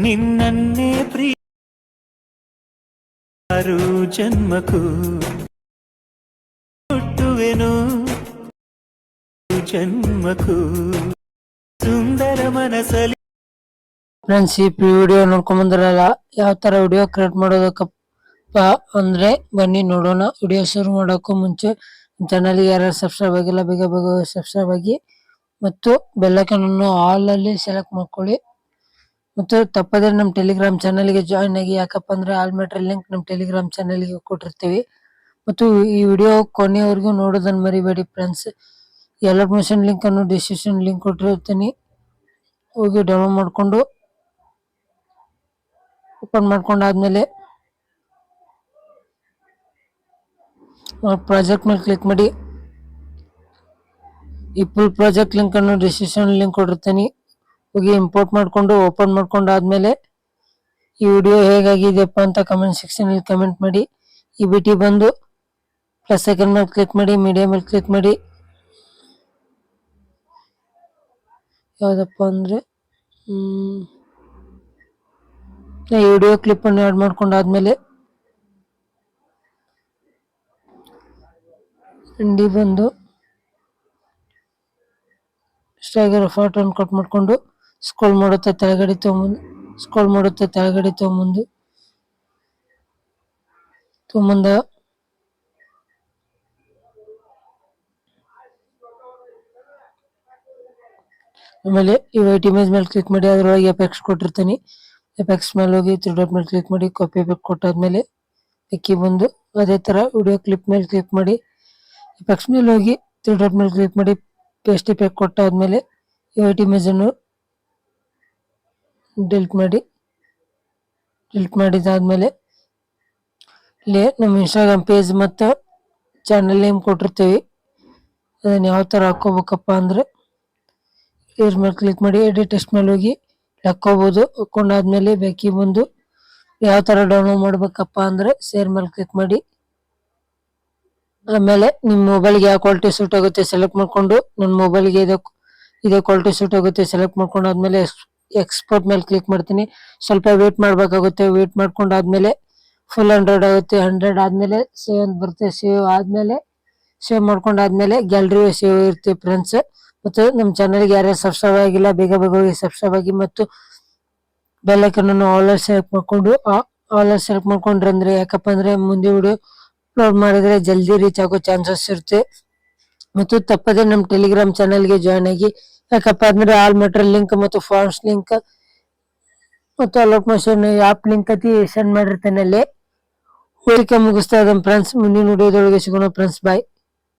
ನಿನ್ನನ್ನೇ ಪ್ರಿಯರು ಜನ್ಮಕ್ಕೂ ಹುಟ್ಟುವೆನು ಜನ್ಮಕ್ಕೂ ಸುಂದರ ಮನಸಲಿ. ಫ್ರೆಂಡ್ಸ್, ಈ ವಿಡಿಯೋ ನೋಡ್ಕೊಂಡ್ ಬಂದ್ರಲ್ಲ, ಯಾವ ತರ ವಿಡಿಯೋ ಕ್ರಿಯೇಟ್ ಮಾಡೋದಕ್ಕಪ್ಪ ಅಂದ್ರೆ ಬನ್ನಿ ನೋಡೋಣ. ವಿಡಿಯೋ ಶುರು ಮಾಡೋಕ್ಕೂ ಮುಂಚೆ ಚಾನಲ್ ಯಾರು ಸಬ್ಸ್ಕ್ರೈಬ್ ಆಗಿಲ್ಲ ಬೇಗ ಬೇಗ ಸಬ್ಸ್ಕ್ರೈಬ್ ಆಗಿ ಮತ್ತು ಬೆಲ್ಲೈಕನ್ ಅನ್ನು ಆಲ್ ಅಲ್ಲಿ ಸೆಲೆಕ್ಟ್ ಮಾಡ್ಕೊಳ್ಳಿ. ಮತ್ತು ತಪ್ಪದೇ ನಮ್ಮ ಟೆಲಿಗ್ರಾಮ್ ಚಾನಲ್ಗೆ ಜಾಯಿನ್ ಆಗಿ. ಯಾಕಪ್ಪ ಅಂದ್ರೆ ಆಲ್ ಮ್ಯಾಟರ್ ಲಿಂಕ್ ನಮ್ಮ ಟೆಲಿಗ್ರಾಮ್ ಚಾನಲ್ಗೆ ಕೊಟ್ಟಿರ್ತೀವಿ. ಮತ್ತು ಈ ವಿಡಿಯೋ ಕೊನೆಯವರೆಗೂ ನೋಡೋದನ್ನ ಮರಿಬೇಡಿ ಫ್ರೆಂಡ್ಸ್. ಎಲ್ಲ ಪ್ರಮೋಷನ್ ಲಿಂಕ್ ಅನ್ನು ಡಿಸ್ಕ್ರಿಪ್ಷನ್ ಲಿಂಕ್ ಕೊಟ್ಟಿರ್ತೀನಿ, ಹೋಗಿ ಡೌನ್ಲೋಡ್ ಮಾಡಿಕೊಂಡು ಓಪನ್ ಮಾಡ್ಕೊಂಡಾದ್ಮೇಲೆ ಪ್ರಾಜೆಕ್ಟ್ ಮೇಲೆ ಕ್ಲಿಕ್ ಮಾಡಿ. ಈ ಫುಲ್ ಪ್ರಾಜೆಕ್ಟ್ ಲಿಂಕ್ ಅನ್ನು ಡಿಸ್ಕ್ರಿಪ್ಷನ್ ಲಿಂಕ್ ಕೊಟ್ಟಿರ್ತೀನಿ, ಹೋಗಿ ಇಂಪೋರ್ಟ್ ಮಾಡ್ಕೊಂಡು ಓಪನ್ ಮಾಡ್ಕೊಂಡಾದ್ಮೇಲೆ ಈ ವಿಡಿಯೋ ಹೇಗಾಗಿದೆಯಪ್ಪ ಅಂತ ಕಮೆಂಟ್ ಸೆಕ್ಷನ್ ಅಲ್ಲಿ ಕಮೆಂಟ್ ಮಾಡಿ. ಈ ಬಿಟಿ ಬಂದು ಪ್ಲಸ್ ಐಕನ್ ಮೇಲೆ ಕ್ಲಿಕ್ ಮಾಡಿ, ಮೀಡಿಯಾ ಮೇಲೆ ಕ್ಲಿಕ್ ಮಾಡಿ. ಯಾವ್ದಪ್ಪ ಅಂದ್ರೆ ಈ ವಿಡಿಯೋ ಕ್ಲಿಪ್ ಅನ್ನು ಆಡ್ ಮಾಡ್ಕೊಂಡಾದ್ಮೇಲೆ ಇಂಡಿ ಬಂದು ಸ್ಟೈಗರ್ ಫೋಟೋ ಕಟ್ ಮಾಡ್ಕೊಂಡು ಸ್ಕ್ರೋಲ್ ಮಾಡುತ್ತೆ ತೆಳಗಡೆ ತೊಗೊಂಬಂದ ಆಮೇಲೆ ಈ ವೈಟ್ ಇಮೇಜ್ ಮೇಲೆ ಕ್ಲಿಕ್ ಮಾಡಿ. ಅದರೊಳಗೆ ಎಫೆಕ್ಟ್ಸ್ ಕೊಟ್ಟಿರ್ತೀನಿ, ಎಫೆಕ್ಟ್ಸ್ ಮೇಲೆ ಹೋಗಿ 3 ಡಾಟ್ ಮೇಲೆ ಕ್ಲಿಕ್ ಮಾಡಿ. ಕಾಪಿ ಎಫೆಕ್ಟ್ ಕೊಟ್ಟಾದ್ಮೇಲೆ ಅಕ್ಕಿ ಬಂದು ಅದೇ ತರ ವಿಡಿಯೋ ಕ್ಲಿಪ್ ಮೇಲೆ ಕ್ಲಿಕ್ ಮಾಡಿ, ಎಫೆಕ್ಟ್ಸ್ ಮೇಲೆ ಹೋಗಿ 3 ಡಾಟ್ ಮೇಲೆ ಕ್ಲಿಕ್ ಮಾಡಿ. ಪೇಸ್ಟ್ ಎಫೆಕ್ಟ್ ಕೊಟ್ಟಾದ್ಮೇಲೆ ಈ ವೈಟ್ ಇಮೇಜ್ ಅನ್ನು ಡಿಲೀಟ್ ಮಾಡಿದಾದ್ಮೇಲೆ ಇಲ್ಲಿ ನಮ್ಮ ಇನ್ಸ್ಟಾಗ್ರಾಮ್ ಪೇಜ್ ಮತ್ತು ಚಾನಲ್ ನೇಮ್ ಕೊಟ್ಟಿರ್ತೀವಿ. ಅದನ್ನ ಯಾವ ತರ ಹಾಕೋಬೇಕಪ್ಪ ಅಂದ್ರೆ ಇದ್ರ ಮೇಲೆ ಕ್ಲಿಕ್ ಮಾಡಿ ಎಡಿಟ್ ಟೆಕ್ಸ್ಟ್ ಮೇಲೆ ಹೋಗಿ ಹಾಕೋಬಹುದು. ಹಾಕೊಂಡಾದ್ಮೇಲೆ ಬೇಕಿ ಬಂದು ಯಾವ ತರ ಡೌನ್ಲೋಡ್ ಮಾಡ್ಬೇಕಪ್ಪ ಅಂದ್ರೆ ಶೇರ್ ಮೇಲೆ ಕ್ಲಿಕ್ ಮಾಡಿ. ಆಮೇಲೆ ನಿಮ್ಮ ಮೊಬೈಲ್ಗೆ ಯಾವ ಕ್ವಾಲಿಟಿ ಸೂಟ್ ಆಗುತ್ತೆ ಸೆಲೆಕ್ಟ್ ಮಾಡ್ಕೊಂಡು, ನನ್ನ ಮೊಬೈಲ್ಗೆ ಇದೇ ಕ್ವಾಲಿಟಿ ಸೂಟ್ ಆಗುತ್ತೆ ಸೆಲೆಕ್ಟ್ ಮಾಡ್ಕೊಂಡಾದ್ಮೇಲೆ ಎಕ್ಸ್ಪೋರ್ಟ್ ಮೇಲೆ ಕ್ಲಿಕ್ ಮಾಡ್ತೀನಿ. ಸ್ವಲ್ಪ ವೇಟ್ ಮಾಡ್ಬೇಕಾಗುತ್ತೆ. ವೇಟ್ ಮಾಡ್ಕೊಂಡಾದ್ಮೇಲೆ ಫುಲ್ 100 ಆಗುತ್ತೆ. 100 ಆದ್ಮೇಲೆ ಸೇವ್ ಅಂತ ಬರುತ್ತೆ. ಸೇವ್ ಮಾಡ್ಕೊಂಡಾದ್ಮೇಲೆ ಗ್ಯಾಲರಿ ಸೇವ್ ಇರುತ್ತೆ ಫ್ರೆಂಡ್ಸ್. ಮತ್ತು ನಮ್ಮ ಚಾನಲ್ಗೆ ಯಾರ್ಯಾರು ಸಬ್ಸ್ಕ್ರೈಬ್ ಆಗಿಲ್ಲ ಬೇಗ ಬೇಗ ಹೋಗಿ ಸಬ್ಸ್ಕ್ರೈಬ್ ಆಗಿ ಮತ್ತು ಬೆಲ್ ಐಕನ್ ಅನ್ನು ಆಲ್ ಸೆಲೆಕ್ಟ್ ಮಾಡ್ಕೊಂಡ್ರೆ ಅಂದ್ರೆ ಯಾಕಪ್ಪ ಅಂದ್ರೆ ಮುಂದೆ ವಿಡಿಯೋ ಅಪ್ಲೋಡ್ ಮಾಡಿದ್ರೆ ಜಲ್ದಿ ರೀಚ್ ಆಗೋ ಚಾನ್ಸಸ್ ಇರುತ್ತೆ. ಮತ್ತು ತಪ್ಪದೆ ನಮ್ಮ ಟೆಲಿಗ್ರಾಮ್ ಚಾನಲ್ಗೆ ಜಾಯ್ನ್ ಆಗಿ. ಯಾಕಪ್ಪ ಅಂದ್ರೆ ಆಲ್ ಮೆಟೀರಿಯಲ್ ಲಿಂಕ್ ಮತ್ತು ಫಾರ್ಮ್ಸ್ ಲಿಂಕ್ ಮತ್ತು ಅಲರ್ಟ್ ಮಷನ್ ಆಪ್ ಲಿಂಕ್ ಅತಿ ಸೆಂಡ್ ಮಾಡಿರ್ತೇನೆ ಅಲ್ಲಿ. ಹೋಲಿಕೆ ಮುಗಿಸ್ತಾ ಇದ್ದಾನೆ ಫ್ರೆಂಡ್ಸ್. ಮುಂದಿನ ವಿಡಿಯೋದೊಳಗೆ ಸಿಗೋಣ ಫ್ರೆಂಡ್ಸ್. ಬಾಯ್.